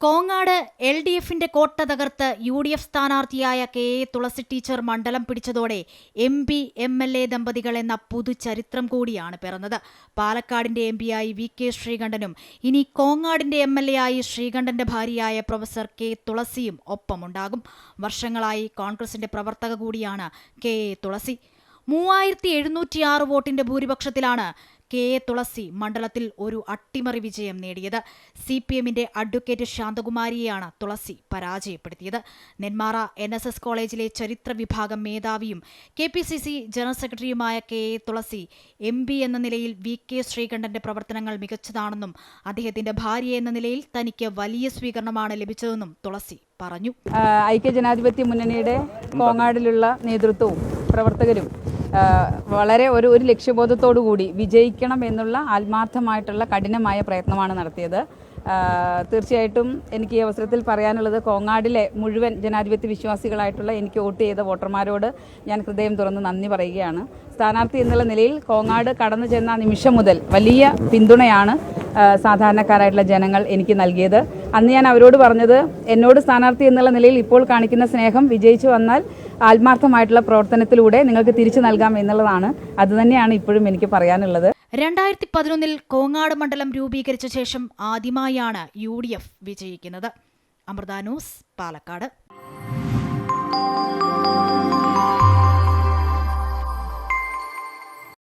കോങ്ങാട് LDFന്റെ കോട്ട തകർത്ത് UDF സ്ഥാനാർത്ഥിയായ KA തുളസി teacher മണ്ഡലം പിടിച്ചതോടെ MP MLA ദമ്പതികൾ എന്ന പുതുചരിത്രം കൂടിയാണ് പിറന്നത്. പാലക്കാടിന്റെ MPയായി VK ശ്രീകണ്ഠനും ഇനി കോങ്ങാടിന്റെ MLA ആയി ശ്രീകണ്ഠന്റെ ഭാര്യയായ പ്രൊഫസർ K തുളസിയും ഒപ്പമുണ്ടാകും. വർഷങ്ങളായി കോൺഗ്രസിന്റെ പ്രവർത്തക കൂടിയാണ് KA തുളസി. 3706 വോട്ടിന്റെ ഭൂരിപക്ഷത്തിലാണ് KA തുളസി മണ്ഡലത്തിൽ ഒരു അട്ടിമറി വിജയം നേടിയത്. CPMന്റെ അഡ്വക്കേറ്റ് ശാന്തകുമാരിയെയാണ് തുളസി പരാജയപ്പെടുത്തിയത്. നെന്മാറ NSS കോളേജിലെ ചരിത്ര വിഭാഗം മേധാവിയും KPCC ജനറൽ സെക്രട്ടറിയുമായ KA തുളസി MP എന്ന നിലയിൽ VK ശ്രീകണ്ഠന്റെ പ്രവർത്തനങ്ങൾ മികച്ചതാണെന്നും അദ്ദേഹത്തിന്റെ ഭാര്യ എന്ന നിലയിൽ തനിക്ക് വലിയ സ്വീകരണമാണ് ലഭിച്ചതെന്നും തുളസി പറഞ്ഞു. ഐക്യജനാധിപത്യ മുന്നണിയുടെ കോങ്ങാടിലുള്ള നേതൃത്വവും പ്രവർത്തകരും വളരെ ഒരു ലക്ഷ്യബോധത്തോടു കൂടി വിജയിക്കണം എന്നുള്ള ആത്മാർത്ഥമായിട്ടുള്ള കഠിനമായ പ്രയത്നമാണ് നടത്തിയത്. തീർച്ചയായിട്ടും എനിക്ക് ഈ അവസരത്തിൽ പറയാനുള്ളത് കോങ്ങാടിലെ മുഴുവൻ ജനാധിപത്യ വിശ്വാസികളായിട്ടുള്ള എനിക്ക് വോട്ട് ചെയ്ത വോട്ടർമാരോട് ഞാൻ ഹൃദയം തുറന്ന് നന്ദി പറയുകയാണ്. സ്ഥാനാർത്ഥി എന്നുള്ള നിലയിൽ കോങ്ങാട് കടന്നു ചെന്ന നിമിഷം മുതൽ വലിയ പിന്തുണയാണ് സാധാരണക്കാരായിട്ടുള്ള ജനങ്ങൾ എനിക്ക് നൽകിയത്. അന്ന് ഞാൻ അവരോട് പറഞ്ഞത്, എന്നോട് സ്ഥാനാർത്ഥി എന്നുള്ള നിലയിൽ ഇപ്പോൾ കാണിക്കുന്ന സ്നേഹം വിജയിച്ചു വന്നാൽ ആത്മാർത്ഥമായിട്ടുള്ള പ്രവർത്തനത്തിലൂടെ നിങ്ങൾക്ക് തിരിച്ചു നൽകാം എന്നുള്ളതാണ്. അതുതന്നെയാണ് ഇപ്പോഴും എനിക്ക് പറയാനുള്ളത്. 2011 കോങ്ങാട് മണ്ഡലം രൂപീകരിച്ച ശേഷം ആദ്യമായാണ് UDF വിജയിക്കുന്നത്. അമൃത ന്യൂസ്, പാലക്കാട്.